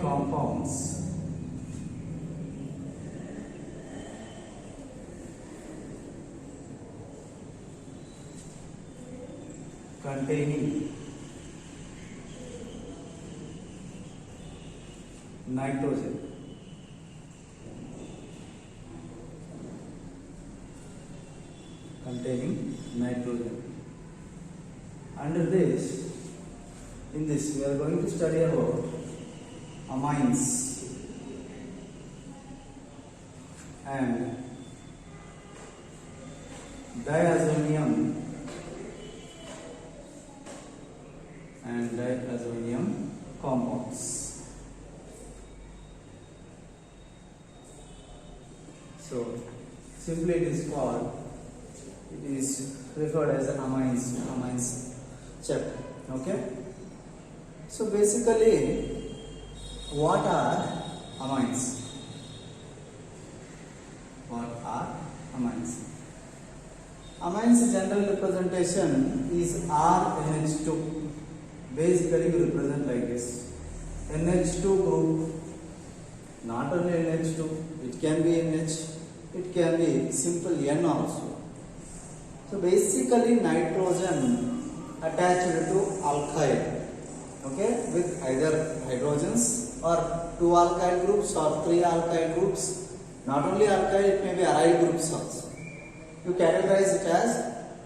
compounds containing nitrogen under this, in this we are going to study about amines and diazonium compounds. So simply it is referred as amines chapter. Okay. So basically, what are amines? Amines general representation is RNH2. Basically, you represent like this: NH2 group. Not only NH2, it can be NH, it can be simple N also. So basically, nitrogen attached to alkyl, okay, with either hydrogens or 2 alkyl groups or 3 alkyl groups. Not only alkyl, it may be aryl groups also. You categorize it as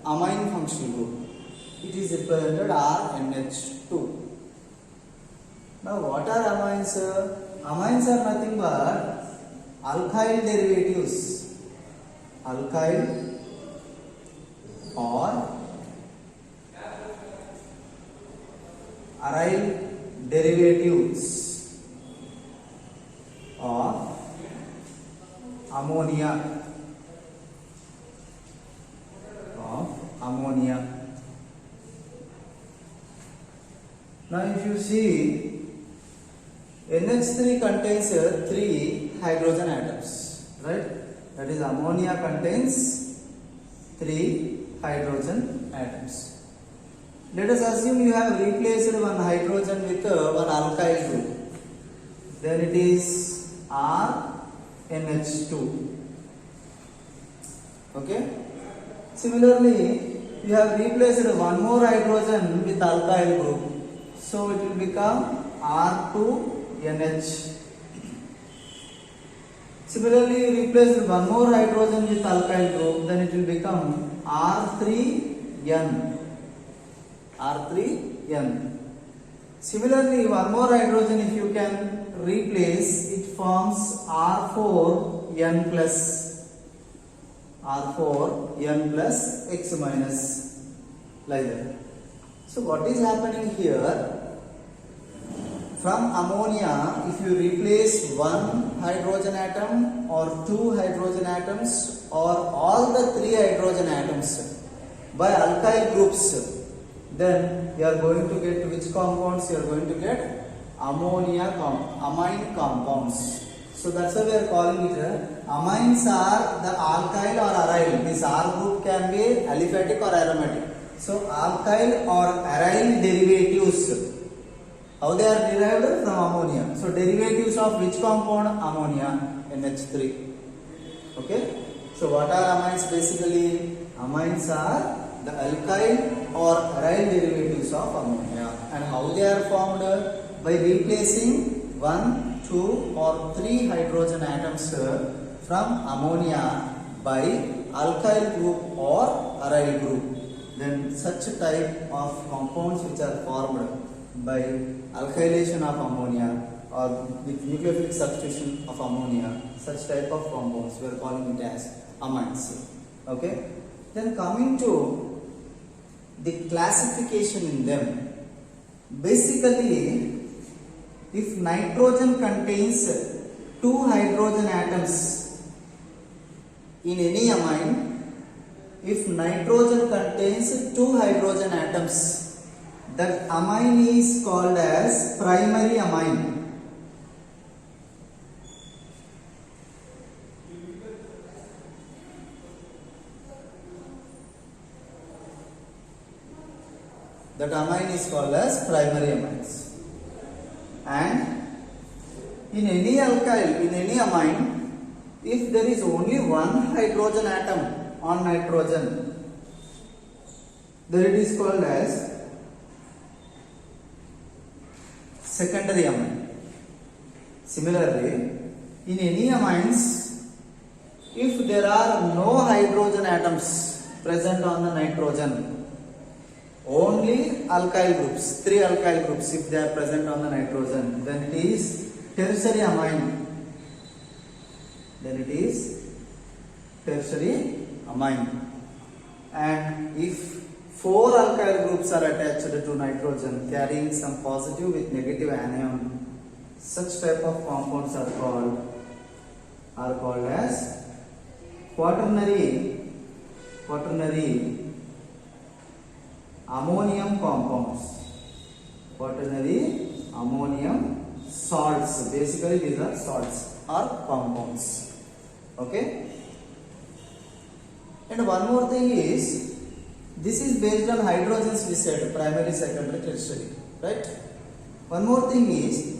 amine functional group. It is represented RNH2. Now, what are amines? Amines are nothing but alkyl derivatives. Alkyl or aryl derivatives of ammonia. Now, if you see, NH3 contains 3 hydrogen atoms, right? That is, ammonia contains 3 hydrogen atoms. Let us assume you have replaced one hydrogen with one alkyl group. Then it is RNH2. Okay? Similarly, you have replaced one more hydrogen with alkyl group. So it will become R2NH. Similarly, you replace one more hydrogen with alkyl group, then it will become R3N. Similarly, one more hydrogen if you can replace, it forms R4N plus X minus, like that. So what is happening here? From ammonia, if you replace one hydrogen atom or 2 hydrogen atoms or all the 3 hydrogen atoms by alkyl groups, then you are going to get which compounds? You are going to get amine compounds. So that's why we are calling it amines are the alkyl or aryl. This R group can be aliphatic or aromatic. So alkyl or aryl derivatives. How they are derived? From ammonia. So derivatives of which compound? Ammonia, NH3. Okay. So what are amines basically? Amines are the alkyl or aryl derivatives of ammonia. And how they are formed? By replacing 1, 2 or 3 hydrogen atoms from ammonia by alkyl group or aryl group. Then such type of compounds which are formed by alkylation of ammonia or with nucleophilic substitution of ammonia, such type of compounds we are calling it as amines. Okay. Then coming to the classification in them, basically if nitrogen contains 2 hydrogen atoms in any amine, if nitrogen contains 2 hydrogen atoms, that amine is called as primary amine. That amine is called as primary amines. And in any alkyl, in any amine, if there is only one hydrogen atom on nitrogen, then it is called as secondary amine. Similarly, in any amines, if there are no hydrogen atoms present on the nitrogen, only alkyl groups, 3 alkyl groups, if they are present on the nitrogen, then it is tertiary amine. Then it is tertiary amine. And if 4 alkyl groups are attached to nitrogen carrying some positive with negative anion, such type of compounds are called as quaternary ammonium compounds. Quaternary ammonium salts. Basically these are salts or compounds. Okay. And one more thing is, this is based on hydrogens we said, primary, secondary, tertiary, right? One more thing is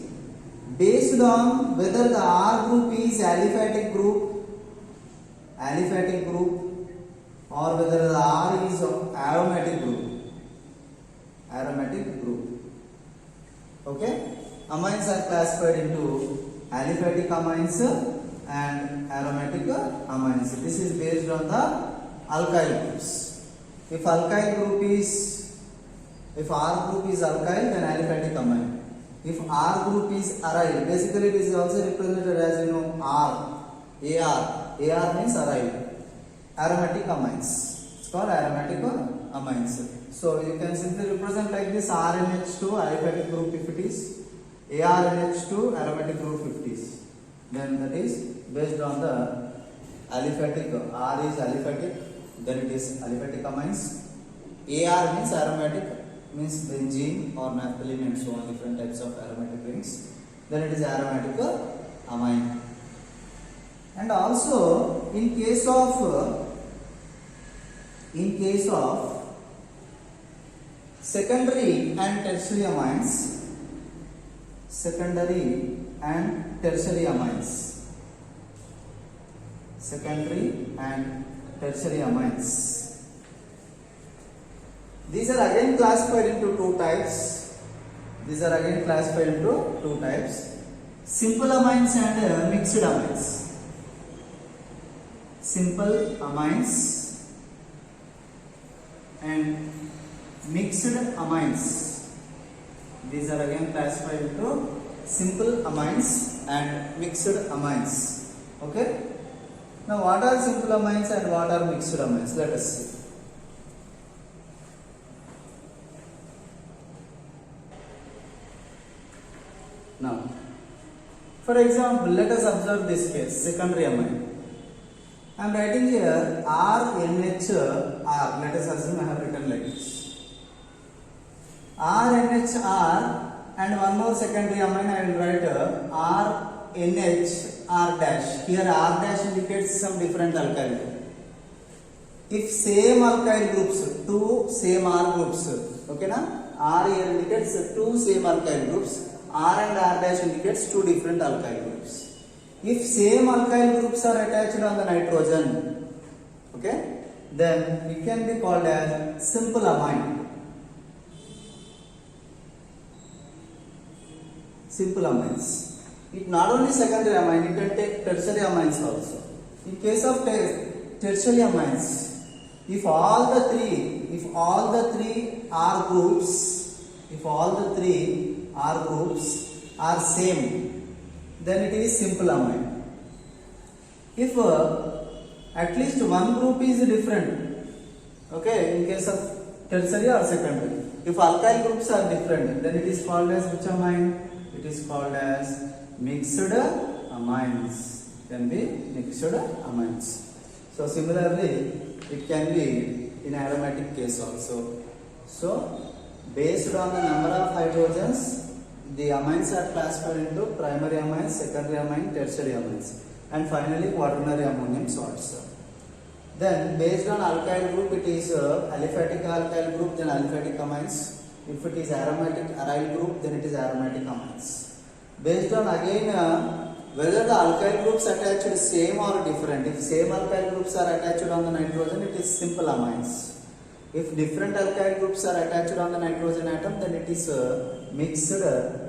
based on whether the R group is aliphatic group or whether the R is aromatic group. Okay, amines are classified into aliphatic amines and aromatic amines. This is based on the alkyl groups. If R group is alkyl, then aliphatic amine. If R group is aryl, basically it is also represented as AR means aryl, aromatic amines. It's called aromatic amines. So you can simply represent like this: RNH2 aliphatic group if it is, ARNH2 aromatic group if it is. Then that is based on the aliphatic. R is aliphatic, then it is aliphatic amines. AR means aromatic, means benzene or naphthalene and so on, different types of aromatic rings. Then it is aromatic amine. And also in case of secondary and tertiary amines, secondary and tertiary amines, these are again classified into two types. Simple amines and mixed amines. Simple amines and mixed amines. These are again classified into simple amines and mixed amines. Okay. Now what are simple amines and what are mixed amines? Let us see. Now, for example, let us observe this case, secondary amine. I am writing here RNHR. Let us assume I have written like this. RNHR, and one more secondary amine I will write RNHR dash. Here R dash indicates some different alkyl group. If same alkyl groups, 2 same R groups, okay na? R here indicates 2 same alkyl groups. R and R dash indicates 2 different alkyl groups. If same alkyl groups are attached on the nitrogen, okay, then it can be called as simple amine. Simple amines. It not only secondary amine, you can take tertiary amines also. In case of tertiary amines, if all the three R groups are same, then it is simple amine. If at least one group is different, okay, in case of tertiary or secondary, if alkyl groups are different, then it is called as which amine? It is called as mixed amines. Can be mixed amines. So similarly, it can be in aromatic case also. So based on the number of hydrogens, the amines are classified into primary amines, secondary amine, tertiary amines, and finally quaternary ammonium salts. Then based on alkyl group, it is aliphatic alkyl group, then aliphatic amines. If it is aromatic aryl group, then it is aromatic amines. based on again whether the alkyl groups attached same or different. If same alkyl groups are attached on the nitrogen, it is simple amines. If different alkyl groups are attached on the nitrogen atom, then it is mixed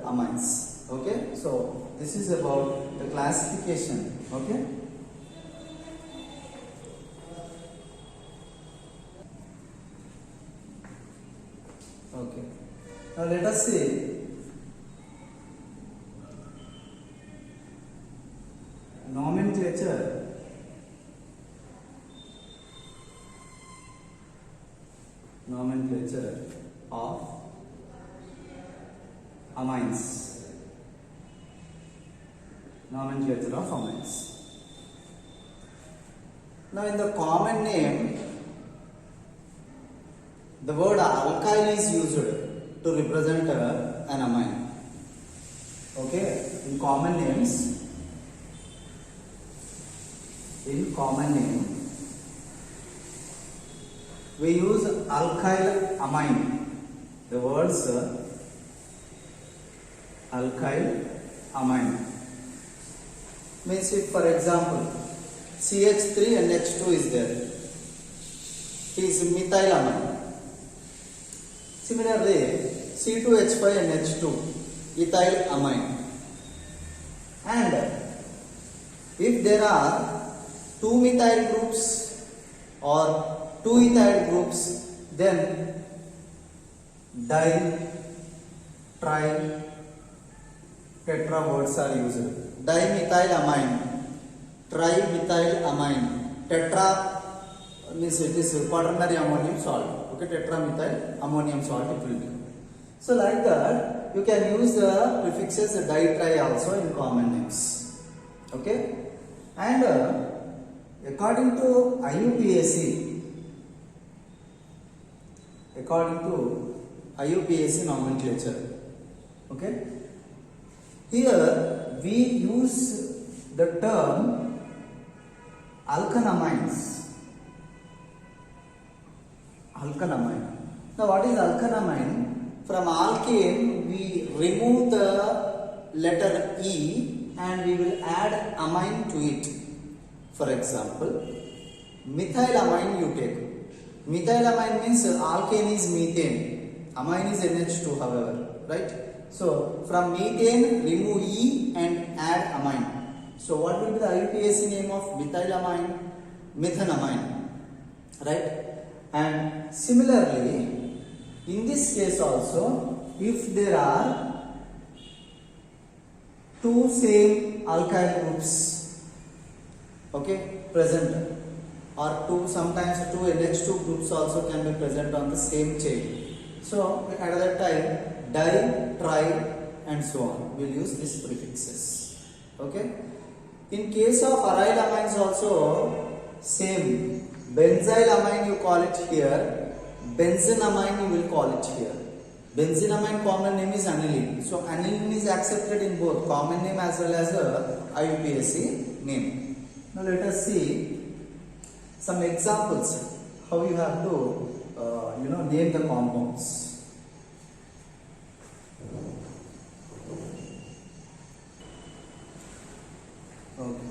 amines. Okay, so this is about the classification. Okay. Okay. Now let us see nomenclature of amines. Nomenclature of amines. Now in the common name, the word alkyl is used to represent an amine. Okay, in common name, we use alkyl amine. The words alkyl amine means, if for example CH3NH2 is there, it is methylamine. Similarly, C2H5NH2, ethyl amine. And if there are two methyl groups or two ethyl groups, then di, tri, tetra words are used. Dimethylamine, trimethylamine, tetra means it is quaternary ammonium salt. Okay, tetramethyl ammonium salt it will be. So like that, you can use the prefixes di, tri also in common names. Okay, and according to IUPAC nomenclature, okay, here we use the term alkanamines. Alkanamine. Now what is alkanamine? From alkane we remove the letter E and we will add amine to it. For example, methylamine you take. Methylamine means alkane is methane, amine is NH2 however, right? So from methane remove E and add amine. So what will be the IUPAC name of methylamine? Methanamine, right? And similarly, in this case also, if there are two same alkyl groups, okay, present, or sometimes two NH2 groups also can be present on the same chain. So at that time, di, tri and so on, we'll use these prefixes. Okay. In case of aryl amines also, same. Benzyl amine you call it here, benzenamine you will call it here. Benzenamine common name is aniline. So aniline is accepted in both common name as well as IUPAC name. Now let us see some examples how you have to name the compounds. Okay.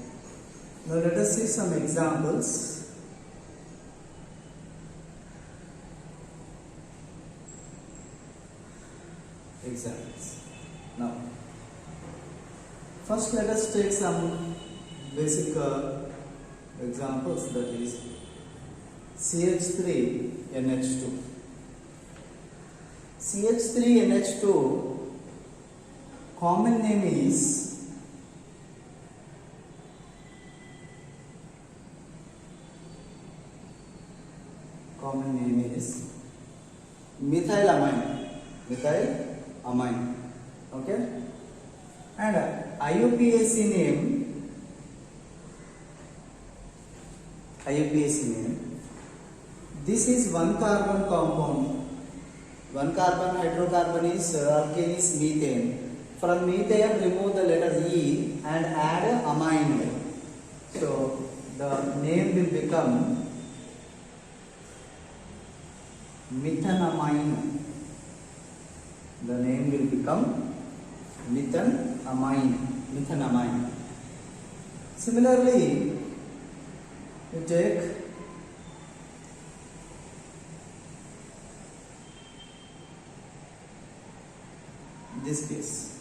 Now let us see some examples. Now, first let us take some basic examples, that is CH3NH2. CH3NH2 common name is methylamine. Okay, and IUPAC name, this is one carbon compound. One carbon hydrocarbon is alkane is methane. From methane remove the letter E and add amine. So the name will become methanamine. The name will become methanamine. Similarly, you take this case.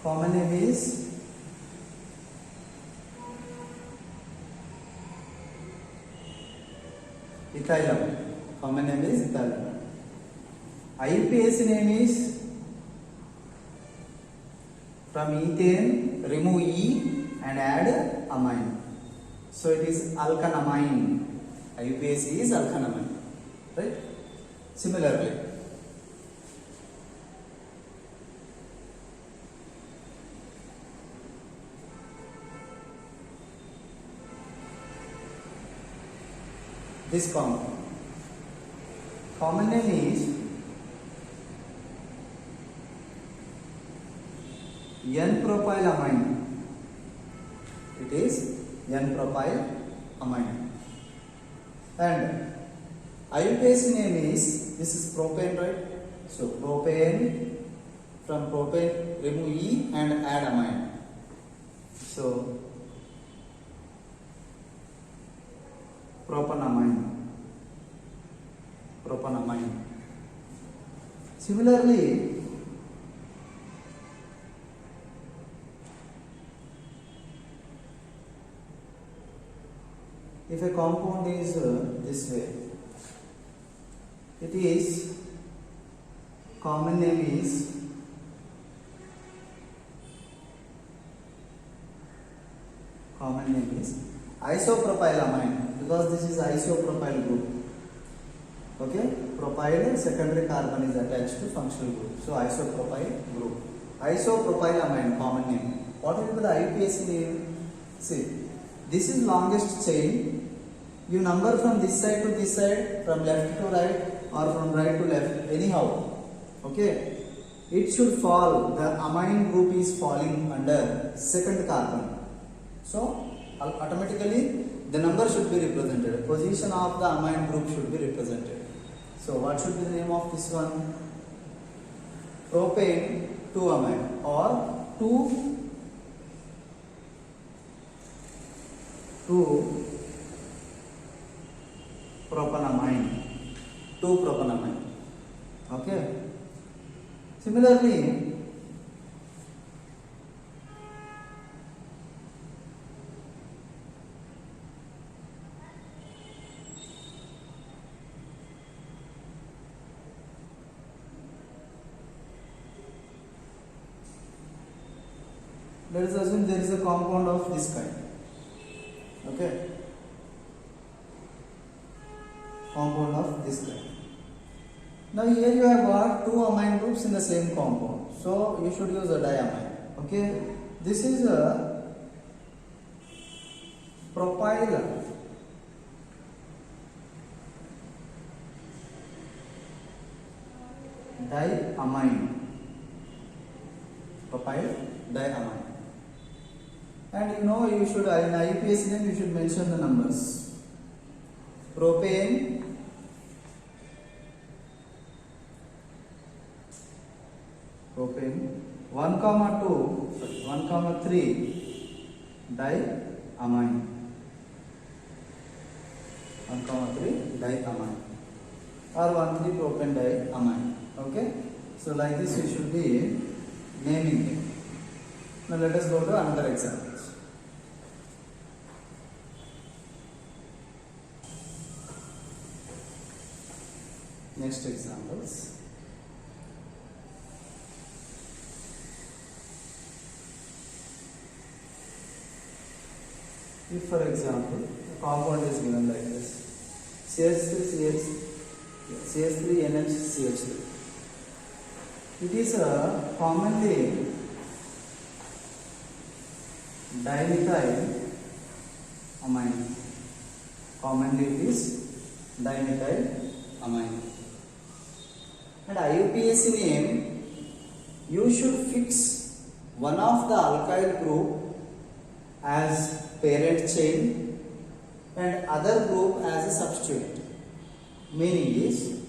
Common name is ethylam. Common name is ethylam. IUPAC name is, from ethane remove E and add amine. So it is alkanamine. IUPAC is alkanamine. Right? Similarly, this compound, common name is N-propylamine. It is N-propylamine. And IUPAC name is, this is propane, right? So propane, from propane remove E and add amine. So propanamine. Similarly, if a compound is this way, it is, common name is isopropylamine, because this is isopropyl group. Okay, propyl secondary carbon is attached to functional group, so isopropyl group. Isopropylamine, common name. What will be the IUPAC name? See, this is longest chain. You number from this side to this side, from left to right, or from right to left, anyhow. Okay, it should fall, the amine group is falling under second carbon. So automatically the number should be represented, position of the amine group should be represented. So what should be the name of this one? Propane 2-amine, or 2-propanamine. 2-propanamine. Okay. Similarly, let us assume there is a compound of this kind. Okay, compound of this kind. Now here you have got two amine groups in the same compound, so you should use a diamine. Okay, this is a propyl diamine. Propyl diamine. And you know, you should, in IUPAC name, you should mention the numbers. Propane, propane 1, 2, 1, 3 diamine. 1, 3 diamine, or 1, 3 propane diamine. Okay, so like this you should be naming it. Now let us go to another examples. Next examples. If for example a compound is given like this, CH3NH3, it is a commonly dimethyl amine. Commonly it is dimethyl amine. And IUPAC name, you should fix one of the alkyl group as parent chain and other group as a substituent. Meaning is,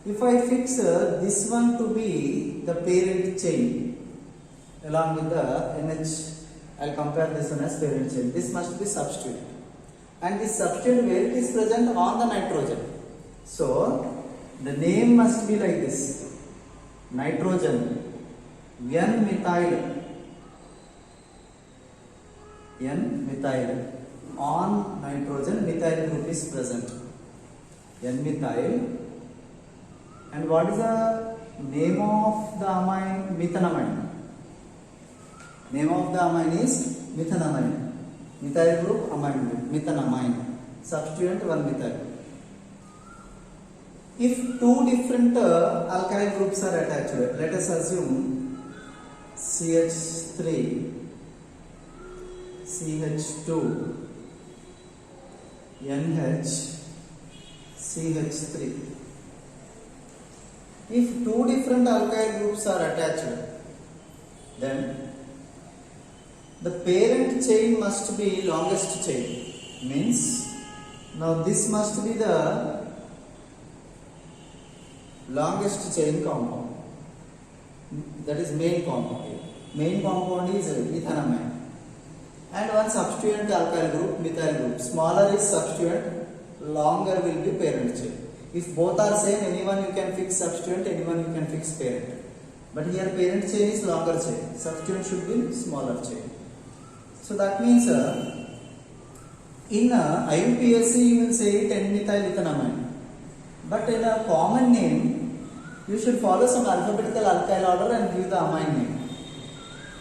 If I fix this one to be the parent chain along with the NH, I'll compare this one as parent chain. This must be substitute. And this substitute where it is present on the nitrogen. So the name must be like this: nitrogen, N-methyl, N-methyl. On nitrogen, methyl group is present, N-methyl. And what is the name of the amine? Methanamine. Name of the amine is methanamine. Methyl group, amine group, methanamine. Substituent 1-methyl. If two different alkyl groups are attached, let us assume CH3, CH2, NH, CH3. If two different alkyl groups are attached, then the parent chain must be longest chain. Means now this must be the longest chain compound. That is main compound. Main compound is ethanamine. And one substituent alkyl group, methyl group. Smaller is substituent, longer will be parent chain. If both are same, anyone you can fix substituent, anyone you can fix parent. But here parent chain is longer chain, substituent should be smaller chain. So that means in IUPAC you will say 10-methyl ethanamine. But in a common name, you should follow some alphabetical alkyl order and give the amine name.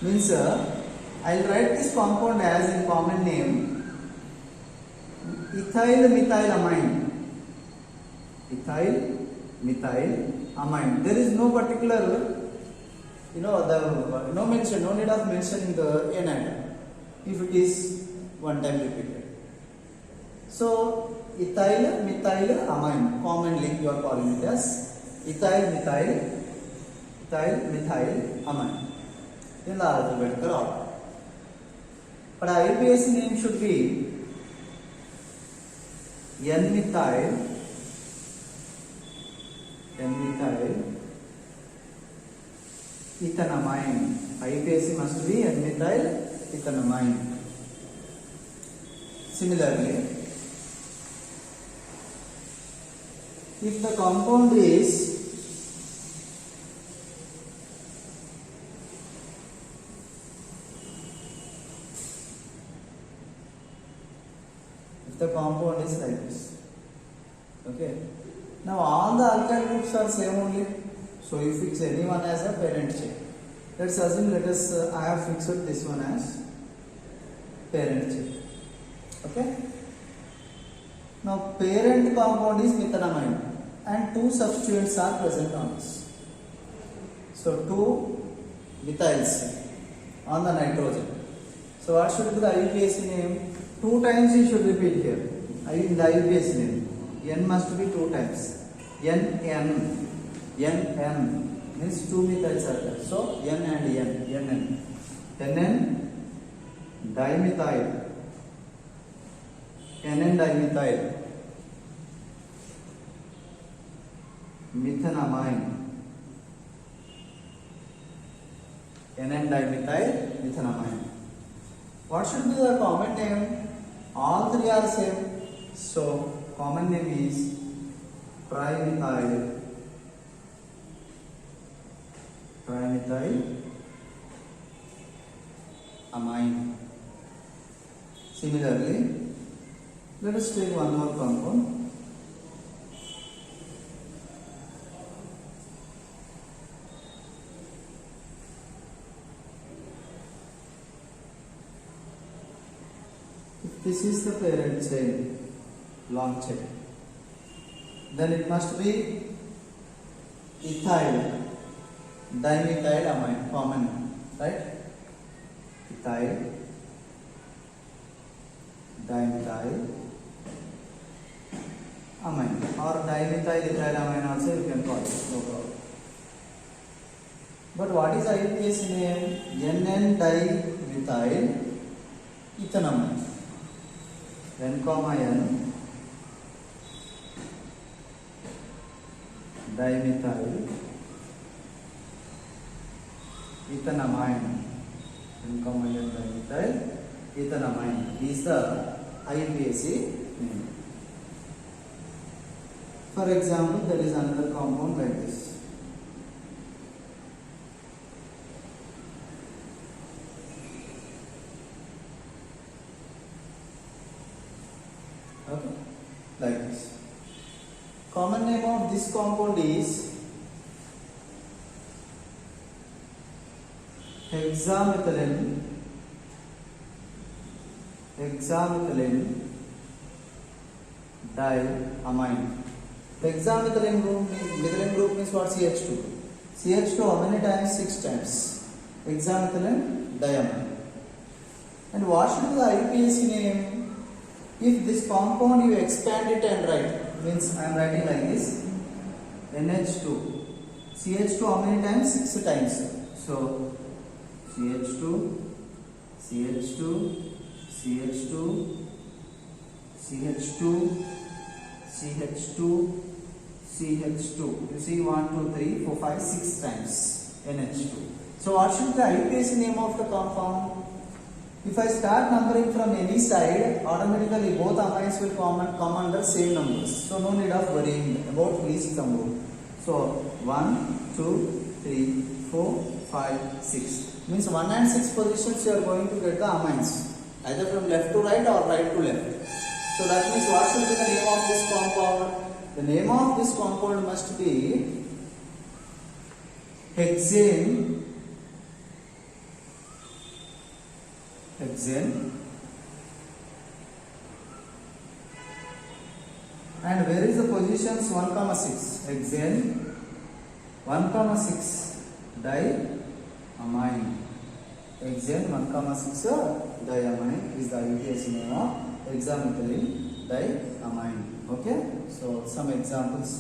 Means I will write this compound as in common name ethyl methyl amine. Ethyl methyl amine. There is no particular, no mention, no need of mentioning the N atom if it is one time repeated. So ethyl methyl amine, commonly you are calling it as ethyl methyl amine in the alphabetical order. But IUPAC name should be N-methyl ethanamine. IUPAC must be N-methyl ethanamine. Similarly, if the compound is like this, okay. Now all the alkyl groups are same only, so you fix any one as a parent chain. Let's assume, I have fixed this one as parent chain, okay. Now parent compound is methanamine and two substituents are present on this. So two methyls on the nitrogen. So what should be the IUPAC name? 2 times you should repeat here. In the IUPAC name, N must be 2 times. N means 2 methyls are there. So N and N. NN dimethyl. NN dimethyl. Methanamine. NN dimethyl methanamine. What should be the common name? All three are same. So common name is trimethyl amine. Similarly, let us take one more compound. If this is the parent chain, long chain, then it must be ethyl dimethyl amine, common, right? Ethyl dimethyl amine or dimethyl ethyl amine also you can call it, no problem. But what is IUPAC name? NN dimethyl ethanamine. N, N dimethyl ethanamine. N-comma-N dimethyl ethanamine is the IUPAC name. For example, there is another compound like this. Okay, like this. Common name of this compound is hexamethylene diamine. Hexamethylene group means what? CH2. CH2 how many times? 6 times. Hexamethylene diamine. And what should be the IUPAC name? If this compound you expand it and write, means I am writing like this, NH2. CH2 how many times? 6 times. So CH2, CH2, CH2, CH2, CH2, CH2. You see 1, 2, 3, 4, 5, 6 times NH2. So what should be the IUPAC name of the compound? If I start numbering from any side, automatically both amines will come under same numbers. So no need of worrying about least number. So 1, 2, 3, 4, 5, 6. Means 1 and 6 positions you are going to get the amines. Either from left to right or right to left. So that means what should be the name of this compound? The name of this compound must be hexane. And where is the positions? 1, 6. Hexane 1, 6 diamine. Hexane 1, 6 diamine is the IUPAC name of hexamethylene diamine. Okay, so some examples.